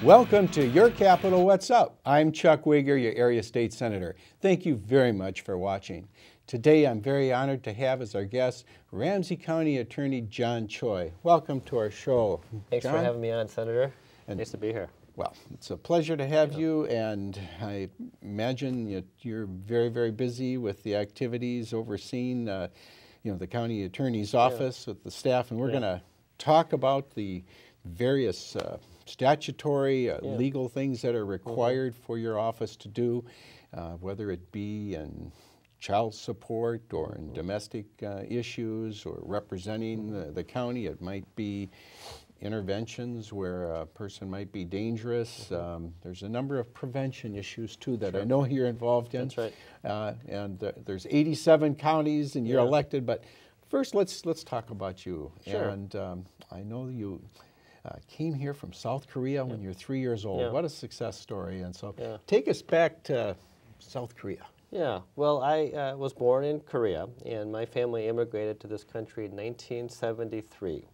Welcome to Your Capital What's Up. I'm Chuck Wiger, your area state senator. Thank you very much for watching. Today I'm very honored to have as our guest Ramsey County Attorney John Choi. Welcome to our show. Thanks John? for having me on, Senator. Nice to be here. Well, it's a pleasure to have you, and I imagine you're very, very busy with the activities overseeing the county attorney's office with the staff, and we're going to talk about the various statutory, legal things that are required for your office to do, whether it be in child support or in domestic issues or representing the county. It might be interventions where a person might be dangerous. There's a number of prevention issues too that I know you're involved in. That's right. And there's 87 counties and you're elected, but first let's talk about you. Sure. And I know you came here from South Korea when you're 3 years old. Yeah. What a success story. And so take us back to South Korea. Yeah, well, I was born in Korea, and my family immigrated to this country in 1973.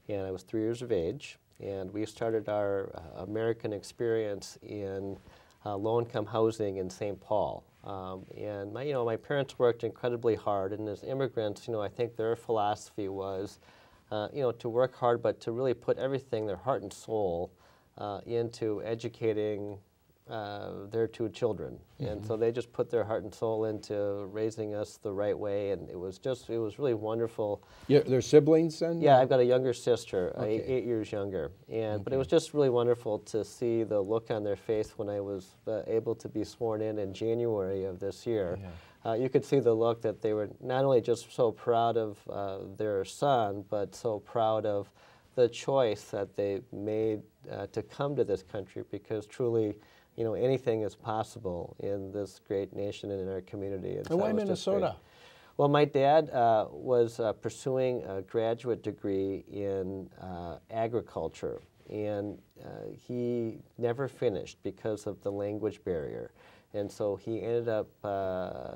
And I was 3 years of age, and we started our American experience in low-income housing in St. Paul. And my parents worked incredibly hard, and as immigrants, I think their philosophy was, to work hard, but to really put everything, their heart and soul, into educating their two children. And so they just put their heart and soul into raising us the right way, and it was really wonderful. Yeah, their siblings then? Yeah, I've got a younger sister, 8 years younger. And but it was just really wonderful to see the look on their face when I was able to be sworn in January of this year. Yeah. You could see the look that they were not only just so proud of their son, but so proud of the choice that they made to come to this country, because truly, anything is possible in this great nation and in our community. And why Minnesota? Well, my dad was pursuing a graduate degree in agriculture, and he never finished because of the language barrier. And so he ended up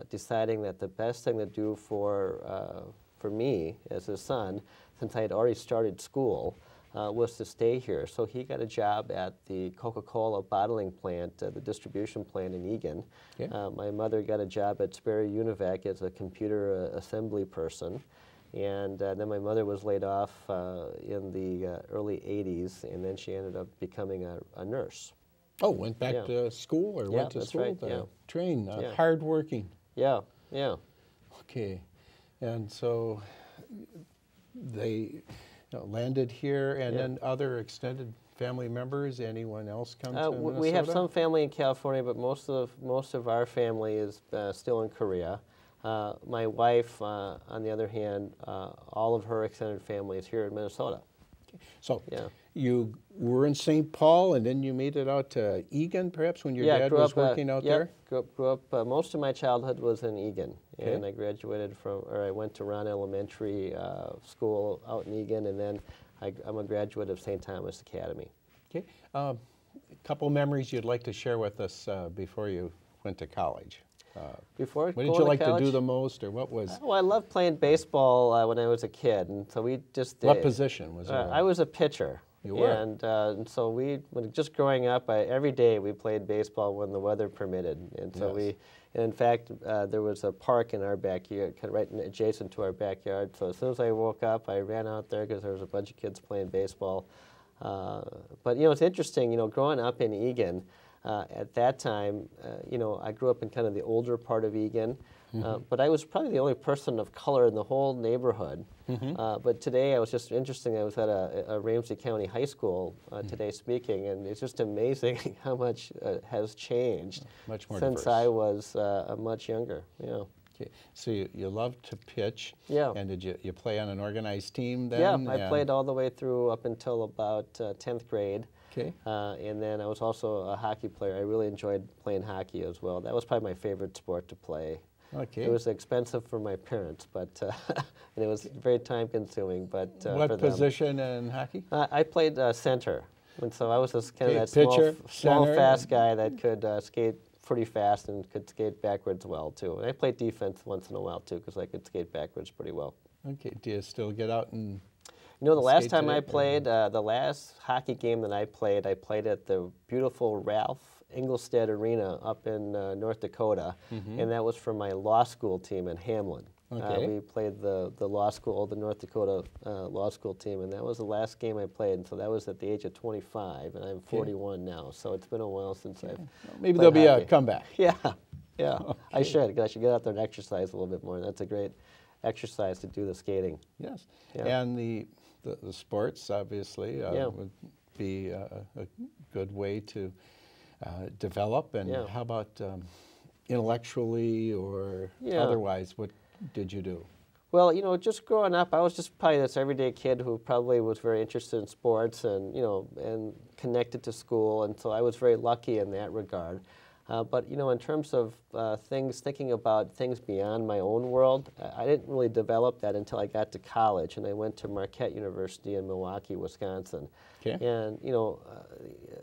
deciding that the best thing to do for me as his son, since I had already started school, was to stay here. So he got a job at the Coca-Cola bottling plant, the distribution plant in Eagan. Okay. My mother got a job at Sperry Univac as a computer assembly person. And then my mother was laid off in the early 80s, and then she ended up becoming a nurse. Oh, went back to school or went to school to train, hardworking. Yeah, yeah. Okay, and so they landed here, and then other extended family members, anyone else come to Minnesota? We have some family in California, but most of our family is still in Korea. My wife, on the other hand, all of her extended family is here in Minnesota. Okay. So you were in St. Paul, and then you made it out to Eagan, perhaps, when your dad was working out there? Grew up, most of my childhood was in Eagan, and I graduated I went to Ron Elementary School out in Eagan, and then I'm a graduate of St. Thomas Academy. Okay. A couple memories you'd like to share with us before you went to college? What did you like to do the most, or what was? Well, I loved playing baseball when I was a kid, and so we just did. What position was it? I was a pitcher. You were? And so when just growing up, every day we played baseball when the weather permitted. And so and in fact, there was a park in our backyard, kind of right adjacent to our backyard. So as soon as I woke up, I ran out there because there was a bunch of kids playing baseball. But it's interesting, growing up in Eagan, at that time, I grew up in kind of the older part of Eagan, but I was probably the only person of color in the whole neighborhood. But today, I was just interesting. I was at a Ramsey County high school today speaking, and it's just amazing how much has changed since I was much younger. Okay. So you loved to pitch. Yeah. And did you play on an organized team then? Yeah, I played all the way through up until about 10th grade. Okay. And then I was also a hockey player. I really enjoyed playing hockey as well. That was probably my favorite sport to play. Okay. It was expensive for my parents, but and it was very time-consuming. But what position in hockey? I played center, and so I was just kind of that small, fast guy that could skate pretty fast and could skate backwards well too. And I played defense once in a while too, because I could skate backwards pretty well. Okay. Do you still get out and You know, the last time today, I played, the last hockey game that I played at the beautiful Ralph Engelstad Arena up in North Dakota, and that was for my law school team in Hamlin. Okay. We played the law school, the North Dakota law school team, and that was the last game I played, and so that was at the age of 25, and I'm 41 now, so it's been a while since I've Maybe played there'll be hockey. a comeback. Yeah, yeah. I should get out there and exercise a little bit more. That's a great exercise to do the skating. Yes. Yeah. And the sports, obviously, would be a good way to develop. And how about intellectually or otherwise, what did you do? Well, you know, just growing up, I was just probably this everyday kid who probably was very interested in sports and, you know, and connected to school, and so I was very lucky in that regard. But, you know, in terms of thinking about things beyond my own world, I didn't really develop that until I got to college, and I went to Marquette University in Milwaukee, Wisconsin. Okay. And, you know,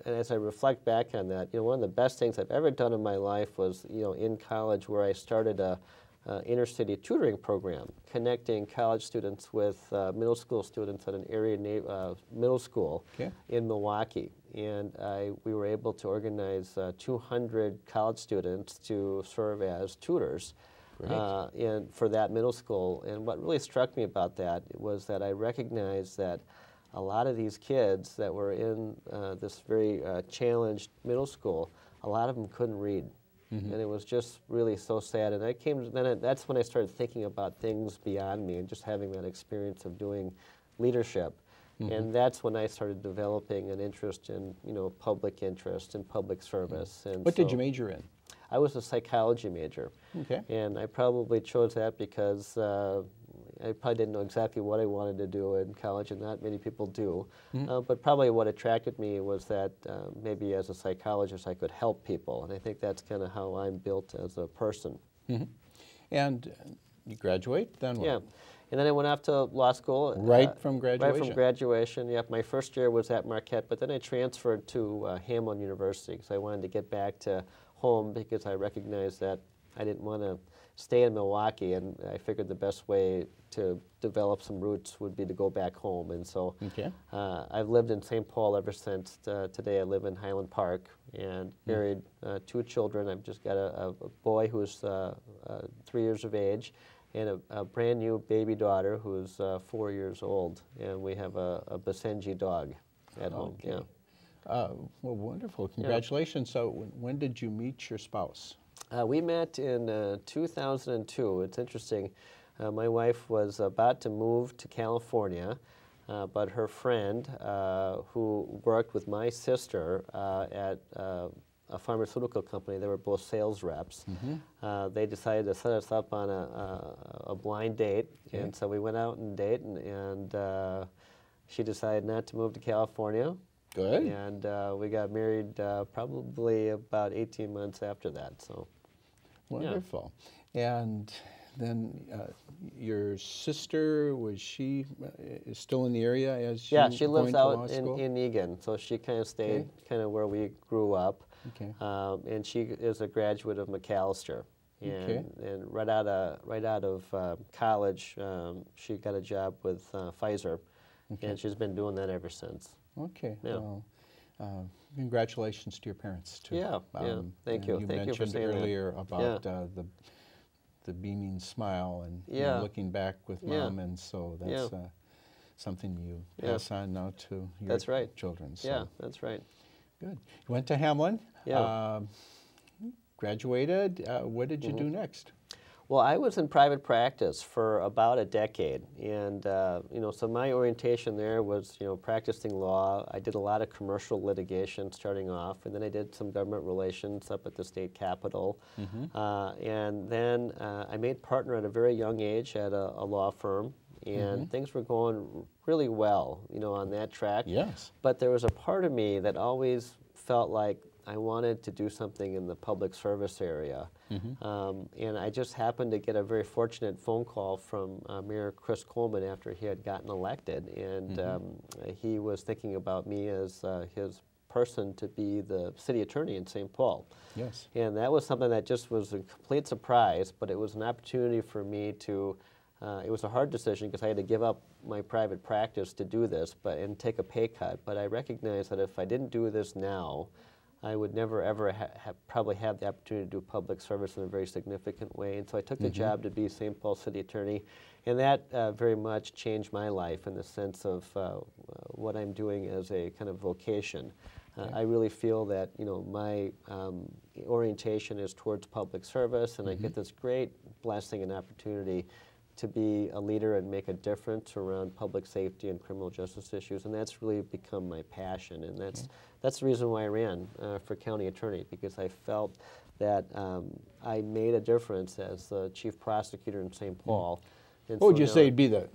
and as I reflect back on that, you know, one of the best things I've ever done in my life was, you know, in college where I started a inner-city tutoring program, connecting college students with middle school students at an area middle school in Milwaukee. And we were able to organize 200 college students to serve as tutors for that middle school. And what really struck me about that was that I recognized that a lot of these kids that were in this very challenged middle school, a lot of them couldn't read. And it was just really so sad. And that's when I started thinking about things beyond me and just having that experience of doing leadership. And that's when I started developing an interest in, you know, public interest and public service. And what did you major in? I was a psychology major. Okay. And I probably chose that because I probably didn't know exactly what I wanted to do in college, and not many people do. But probably what attracted me was that maybe as a psychologist I could help people, and I think that's kind of how I'm built as a person. And you graduate, then what? Yeah. And then I went off to law school. Right from graduation? Right from graduation, yep. My first year was at Marquette, but then I transferred to Hamlin University because I wanted to get back to home because I recognized that I didn't want to stay in Milwaukee, and I figured the best way to develop some roots would be to go back home. And so I've lived in St. Paul ever since. Today I live in Highland Park and married 2 children. I've just got a boy who's 3 years of age and a brand new baby daughter who's 4 years old. And we have a Basenji dog at home. Yeah. Well, wonderful. Congratulations. So when did you meet your spouse? We met in 2002. It's interesting. My wife was about to move to California, but her friend, who worked with my sister at a pharmaceutical company, they were both sales reps, they decided to set us up on a blind date. And so we went out and date, and she decided not to move to California. Good. And we got married probably about 18 months after that. So, wonderful. And then your sister, was she still in the area as you yeah, she lives going to law out school? in Egan, so she kind of stayed kind of where we grew up. Okay. And she is a graduate of McAllister. And right out of college, she got a job with Pfizer, and she's been doing that ever since. Okay. Yeah. Well, congratulations to your parents too. Yeah. Thank you. You Thank you for mentioned saying earlier about the beaming smile and you know, looking back with mom, and so that's something you pass on now to your children. So. Yeah, that's right. Good. You went to Hamlin. Yeah. Graduated. What did you do next? Well, I was in private practice for about a decade, and you know, so my orientation there was, you know, practicing law. I did a lot of commercial litigation starting off, and then I did some government relations up at the state capitol, and then I made partner at a very young age at a law firm, and things were going really well, you know, on that track. Yes. But there was a part of me that always felt like I wanted to do something in the public service area. And I just happened to get a very fortunate phone call from Mayor Chris Coleman after he had gotten elected. And he was thinking about me as his person to be the city attorney in St. Paul. Yes. And that was something that just was a complete surprise, but it was an opportunity for me to It was a hard decision because I had to give up my private practice to do this and take a pay cut. But I recognized that if I didn't do this now, I would never ever probably have the opportunity to do public service in a very significant way. And so I took the job to be St. Paul City Attorney, and that very much changed my life in the sense of what I'm doing as a kind of vocation. I really feel that my orientation is towards public service, and I get this great blessing and opportunity to be a leader and make a difference around public safety and criminal justice issues, and that's really become my passion, and that's the reason why I ran for county attorney, because I felt that I made a difference as the chief prosecutor in St. Paul. And what would you say would be the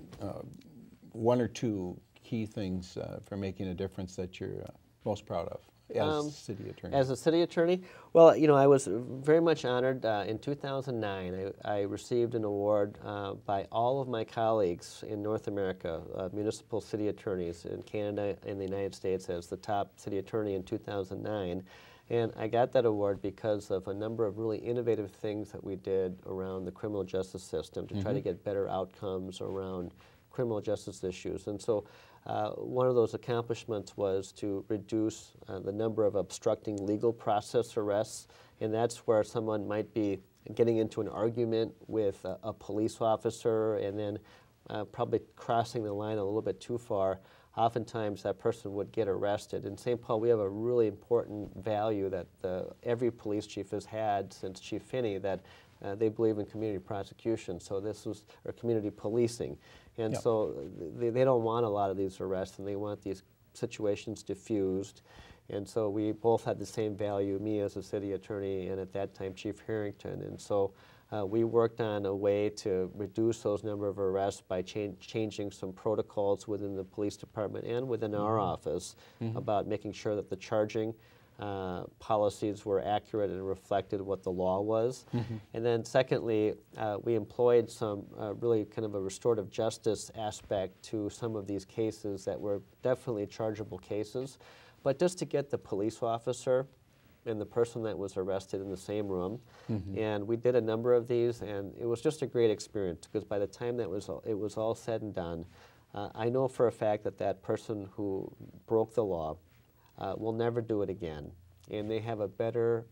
one or two key things for making a difference that you're most proud of as city attorney? As a city attorney? Well, I was very much honored. In 2009, I received an award by all of my colleagues in North America, municipal city attorneys in Canada and the United States, as the top city attorney in 2009. And I got that award because of a number of really innovative things that we did around the criminal justice system to try to get better outcomes around criminal justice issues. And so one of those accomplishments was to reduce the number of obstructing legal process arrests, and that's where someone might be getting into an argument with a police officer and then probably crossing the line a little bit too far. Oftentimes that person would get arrested. In St. Paul, we have a really important value that every police chief has had since Chief Finney, that they believe in community prosecution. So this was, or community policing. And so they don't want a lot of these arrests, and they want these situations diffused. And so we both had the same value, me as a city attorney and at that time Chief Harrington. And so we worked on a way to reduce those number of arrests by changing some protocols within the police department and within our office about making sure that the charging policies were accurate and reflected what the law was. And then secondly, we employed some really kind of a restorative justice aspect to some of these cases that were definitely chargeable cases. But just to get the police officer and the person that was arrested in the same room. And we did a number of these, and it was just a great experience, because by the time that it was all said and done, I know for a fact that that person who broke the law will never do it again. And they have a better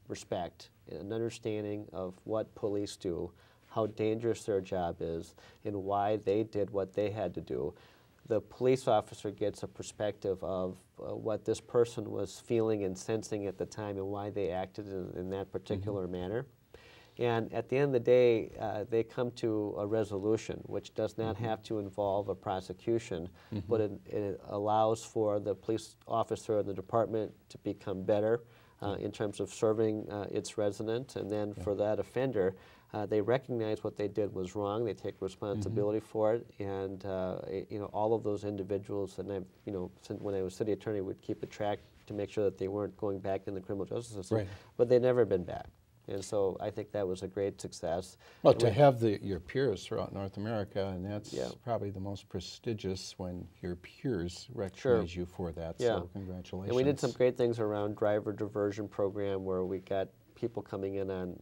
respect and understanding of what police do, how dangerous their job is, and why they did what they had to do. The police officer gets a perspective of what this person was feeling and sensing at the time and why they acted in that particular manner. And at the end of the day, they come to a resolution, which does not have to involve a prosecution, but it allows for the police officer and the department to become better in terms of serving its residents. And then for that offender, they recognize what they did was wrong. They take responsibility for it, and all of those individuals. And when I was city attorney, would keep a track to make sure that they weren't going back in the criminal justice system. But they'd never been back, and so I think that was a great success. Well, to have your peers throughout North America, and that's probably the most prestigious when your peers recognize you for that. So congratulations. And we did some great things around driver diversion program, where we got people coming in on,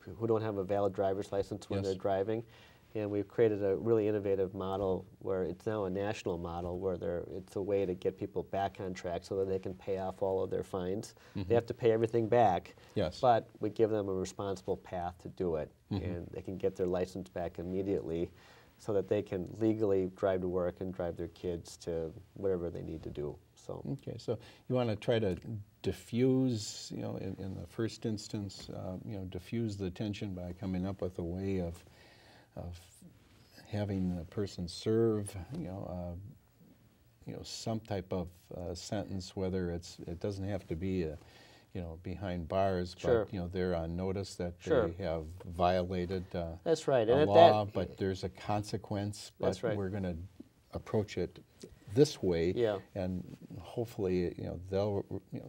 who don't have a valid driver's license when they're driving. And we've created a really innovative model where it's now a national model where it's a way to get people back on track so that they can pay off all of their fines. They have to pay everything back, but we give them a responsible path to do it. And they can get their license back immediately so that they can legally drive to work and drive their kids to whatever they need to do. So okay, so you want to try to diffuse, in the first instance, diffuse the tension by coming up with a way of having the person serve, some type of sentence, whether it doesn't have to be behind bars, but they're on notice that they have violated that's right. a law, but there's a consequence. But we're going to approach it this way, and hopefully,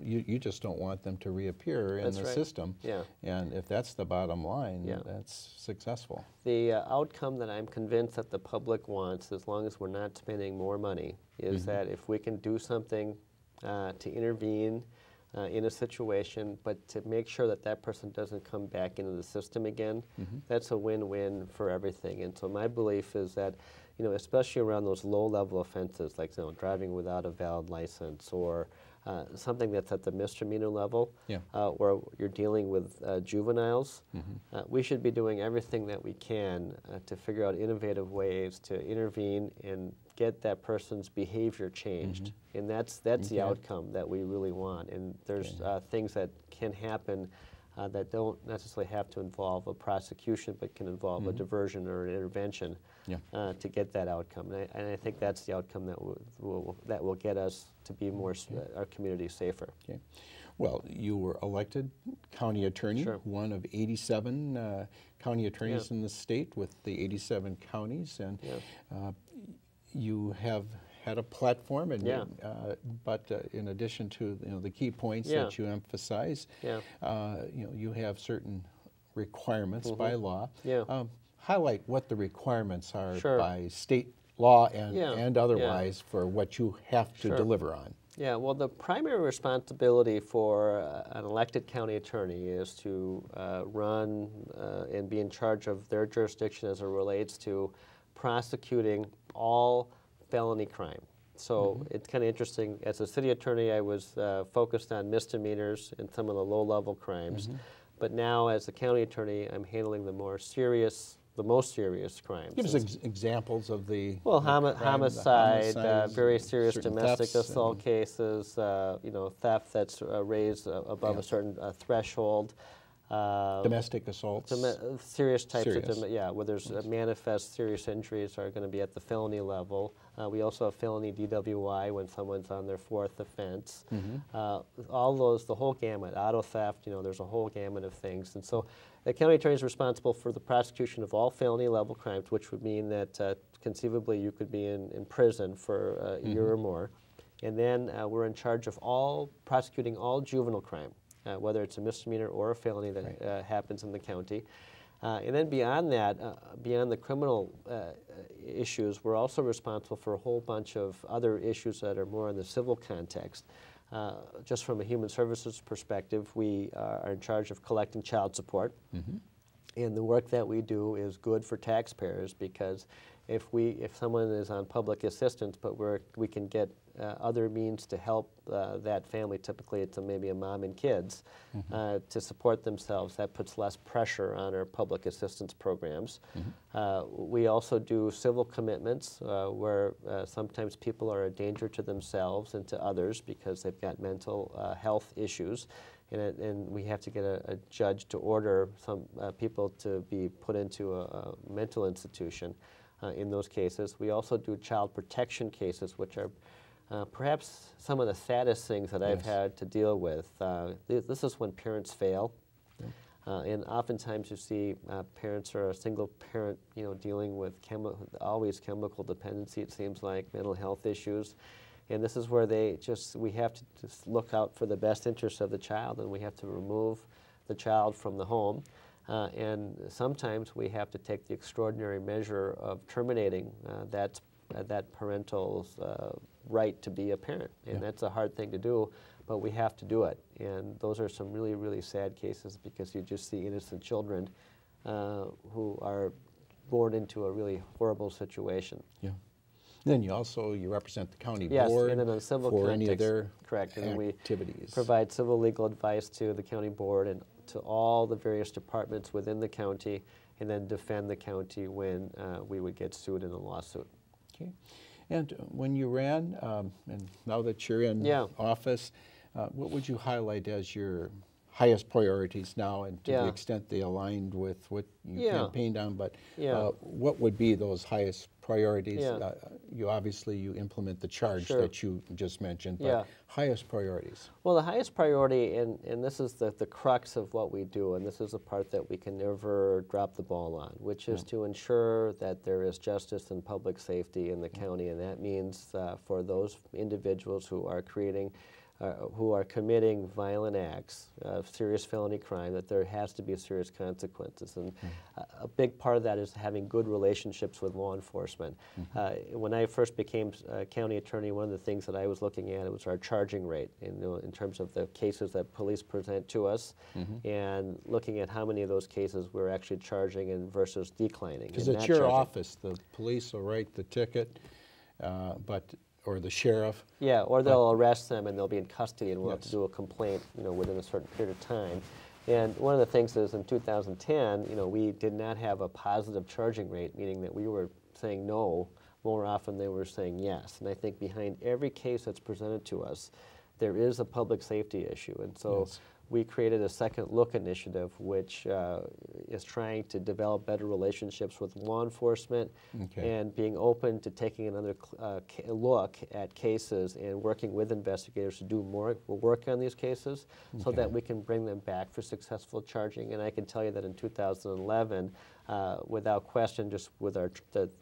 you just don't want them to reappear in the system. And if that's the bottom line, that's successful. The outcome that I'm convinced that the public wants, as long as we're not spending more money, is that if we can do something to intervene in a situation, but to make sure that that person doesn't come back into the system again, that's a win-win for everything. And so my belief is that, especially around those low-level offenses, like driving without a valid license, or something that's at the misdemeanor level, where you're dealing with juveniles, we should be doing everything that we can to figure out innovative ways to intervene and get that person's behavior changed. And that's the outcome that we really want. And there's things that can happen that don't necessarily have to involve a prosecution, but can involve a diversion or an intervention to get that outcome. And I think that's the outcome that will get us to be more, our community safer. Okay. Well, you were elected county attorney, one of 87 county attorneys in the state with the 87 counties, and you have had a platform, and but in addition to the key points that you emphasize, you have certain requirements by law. Highlight what the requirements are by state law and otherwise for what you have to deliver on. Yeah, well, the primary responsibility for an elected county attorney is to run and be in charge of their jurisdiction as it relates to prosecuting all felony crime. So it's kind of interesting. As a city attorney, I was focused on misdemeanors and some of the low-level crimes. But now, as a county attorney, I'm handling the most serious crimes. Give us examples of the homicide, very serious domestic assault cases, theft that's raised above a certain threshold. Domestic assaults. Serious types of, where there's manifest serious injuries are going to be at the felony level. We also have felony DWI when someone's on their 4th offense. All those, the whole gamut, auto theft, there's a whole gamut of things. And so the county attorney is responsible for the prosecution of all felony level crimes, which would mean that conceivably you could be in prison for a year or more. And then we're in charge of prosecuting all juvenile crime. Whether it's a misdemeanor or a felony that happens in the county. And then beyond that, beyond the criminal issues, we're also responsible for a whole bunch of other issues that are more in the civil context. Just from a human services perspective, we are in charge of collecting child support. And the work that we do is good for taxpayers, because if someone is on public assistance, but we can get other means to help that family, typically it's maybe a mom and kids, to support themselves, that puts less pressure on our public assistance programs. We also do civil commitments where sometimes people are a danger to themselves and to others because they've got mental health issues. And we have to get a judge to order some people to be put into a mental institution in those cases. We also do child protection cases, which are perhaps some of the saddest things that I've had to deal with. This is when parents fail. And oftentimes you see parents are a single parent, dealing with always chemical dependency, it seems like, mental health issues. And this is where we have to just look out for the best interest of the child, and we have to remove the child from the home. And sometimes we have to take the extraordinary measure of terminating that parental's right to be a parent. And that's a hard thing to do, but we have to do it. And those are some really, really sad cases, because you just see innocent children who are born into a really horrible situation. Then you represent the county board and then on civil for context, any of their and activities. We provide civil legal advice to the county board and to all the various departments within the county, and then defend the county when we would get sued in a lawsuit. Okay. And when you ran, and now that you're in office, what would you highlight as your highest priorities now, and to the extent they aligned with what you campaigned on, but what would be those highest priorities? You implement the charge that you just mentioned, but highest priorities. Well, the highest priority, and this is the crux of what we do, and this is a part that we can never drop the ball on, which is to ensure that there is justice and public safety in the county, and that means for those individuals who are creating who are committing violent acts of serious felony crime, that there has to be serious consequences. And a big part of that is having good relationships with law enforcement. When I first became county attorney, one of the things that I was looking at was our charging rate in terms of the cases that police present to us, and looking at how many of those cases we're actually charging and versus declining. Because it's your office. The police will write the ticket, or the sheriff. Yeah, or they'll arrest them and they'll be in custody, and we'll have to do a complaint, within a certain period of time. And one of the things is in 2010, we did not have a positive charging rate, meaning that we were saying no more often than we were saying yes. And I think behind every case that's presented to us, there is a public safety issue. And so we created a Second Look initiative, which is trying to develop better relationships with law enforcement and being open to taking another look at cases and working with investigators to do more work on these cases so that we can bring them back for successful charging. And I can tell you that in 2011, without question, just with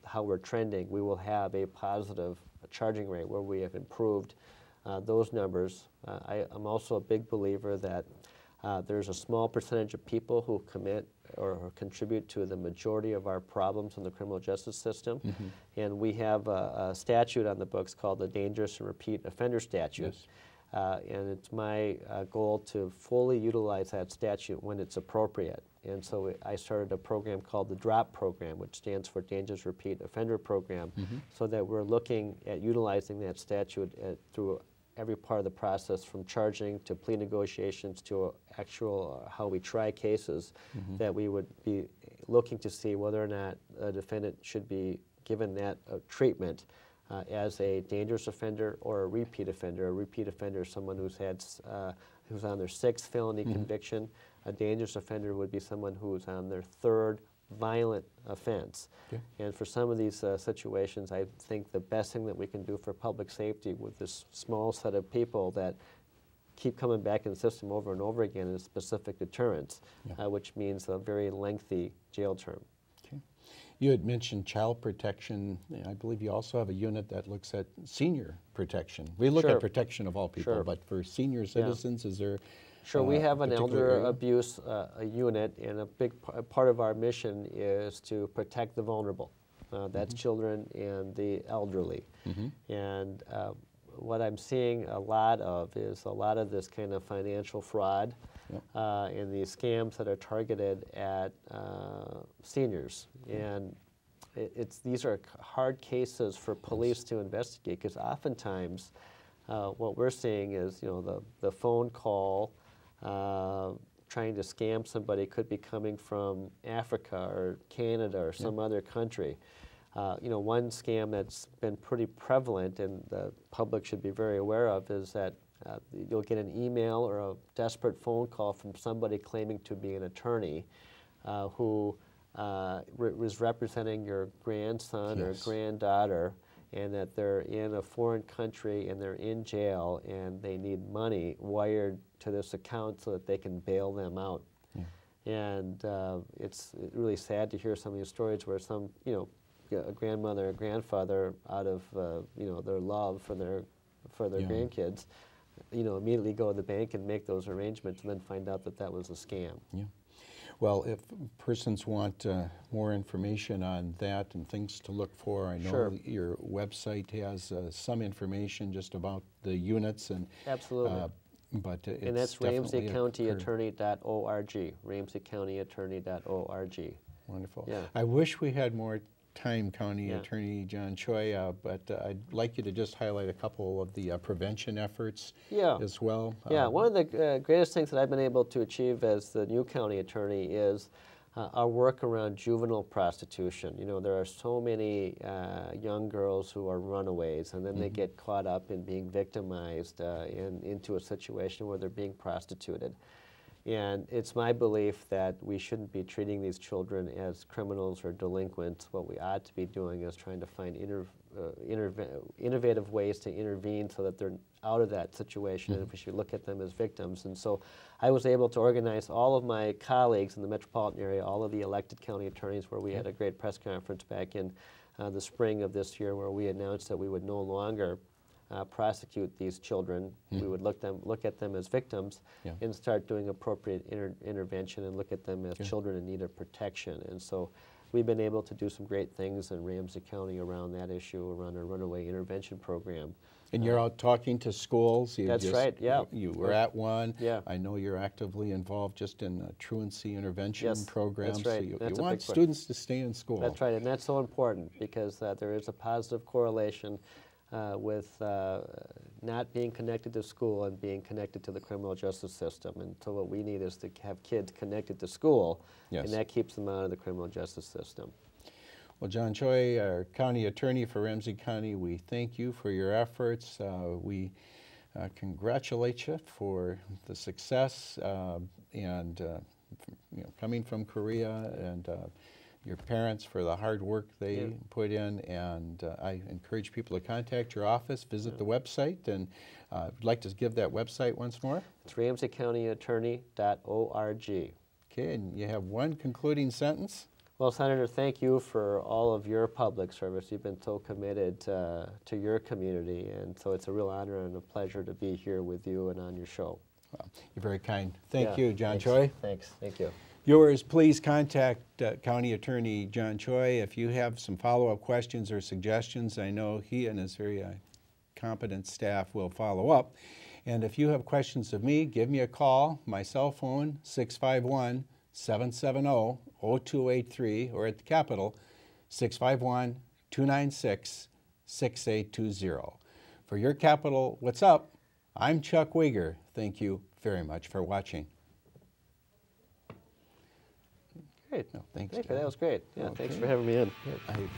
how we're trending, we will have a positive charging rate where we have improved those numbers. I'm also a big believer that there's a small percentage of people who commit or contribute to the majority of our problems in the criminal justice system. And we have a statute on the books called the Dangerous and Repeat Offender Statute. And it's my goal to fully utilize that statute when it's appropriate. And so I started a program called the DROP program, which stands for Dangerous Repeat Offender Program, so that we're looking at utilizing that statute through every part of the process, from charging to plea negotiations to actual how we try cases, that we would be looking to see whether or not a defendant should be given that treatment as a dangerous offender or a repeat offender. A repeat offender is someone who's on their 6th felony conviction. A dangerous offender would be someone who's on their 3rd violent offense. And for some of these situations, I think the best thing that we can do for public safety with this small set of people that keep coming back in the system over and over again is specific deterrence, which means a very lengthy jail term. You had mentioned child protection. I believe you also have a unit that looks at senior protection. We look at protection of all people, but for senior citizens, is there we have an elder abuse unit, and a big part of our mission is to protect the vulnerable. That's children and the elderly. And what I'm seeing a lot of is a lot of this kind of financial fraud and these scams that are targeted at seniors. And these are hard cases for police to investigate, because oftentimes what we're seeing is the phone call trying to scam somebody could be coming from Africa or Canada or some other country. One scam that's been pretty prevalent and the public should be very aware of is that you'll get an email or a desperate phone call from somebody claiming to be an attorney who was representing your grandson or granddaughter, and that they're in a foreign country and they're in jail and they need money wired to this account so that they can bail them out. And it's really sad to hear some of these stories where some, a grandmother or grandfather, out of their love for their grandkids, immediately go to the bank and make those arrangements and then find out that that was a scam. Well, if persons want more information on that and things to look for, I know your website has some information just about the units and but it's and that's RamseyCountyAttorney.org, RamseyCountyAttorney.org. Wonderful. I wish we had more time, County Attorney John Choi, but I'd like you to just highlight a couple of the prevention efforts as well. One of the greatest things that I've been able to achieve as the new county attorney is our work around juvenile prostitution. There are so many young girls who are runaways, and then they get caught up in being victimized into a situation where they're being prostituted. And it's my belief that we shouldn't be treating these children as criminals or delinquents. What we ought to be doing is trying to find innovative ways to intervene so that they're out of that situation, and if we should look at them as victims. And so I was able to organize all of my colleagues in the metropolitan area, all of the elected county attorneys, where we had a great press conference back in the spring of this year where we announced that we would no longer prosecute these children. We would look at them as victims and start doing appropriate intervention and look at them as children in need of protection. And so we've been able to do some great things in Ramsey County around that issue, around our runaway intervention program. And you're out talking to schools. That's right, yeah. You were at one. Yeah. I know you're actively involved just in truancy intervention programs. That's right. So you want students to stay in school. That's right, and that's so important because there is a positive correlation with not being connected to school and being connected to the criminal justice system. And so what we need is to have kids connected to school, and that keeps them out of the criminal justice system. Well, John Choi, our county attorney for Ramsey County, we thank you for your efforts. We congratulate you for the success and coming from Korea, and your parents for the hard work they put in. And I encourage people to contact your office, visit the website, and I'd like to give that website once more. It's RamseyCountyAttorney.org. Okay, and you have one concluding sentence? Well, Senator, thank you for all of your public service. You've been so committed to your community, and so it's a real honor and a pleasure to be here with you and on your show. Well, you're very kind. Thank you, John Choi. Thanks. Thank you. Viewers, please contact County Attorney John Choi if you have some follow-up questions or suggestions. I know he and his very competent staff will follow up. And if you have questions of me, give me a call. My cell phone, 651-770-0283, or at the Capitol, 651-296-6820. For Your Capitol What's Up, I'm Chuck Wiger. Thank you very much for watching. Great. No, thanks. That was great. Yeah, thanks for having me in. I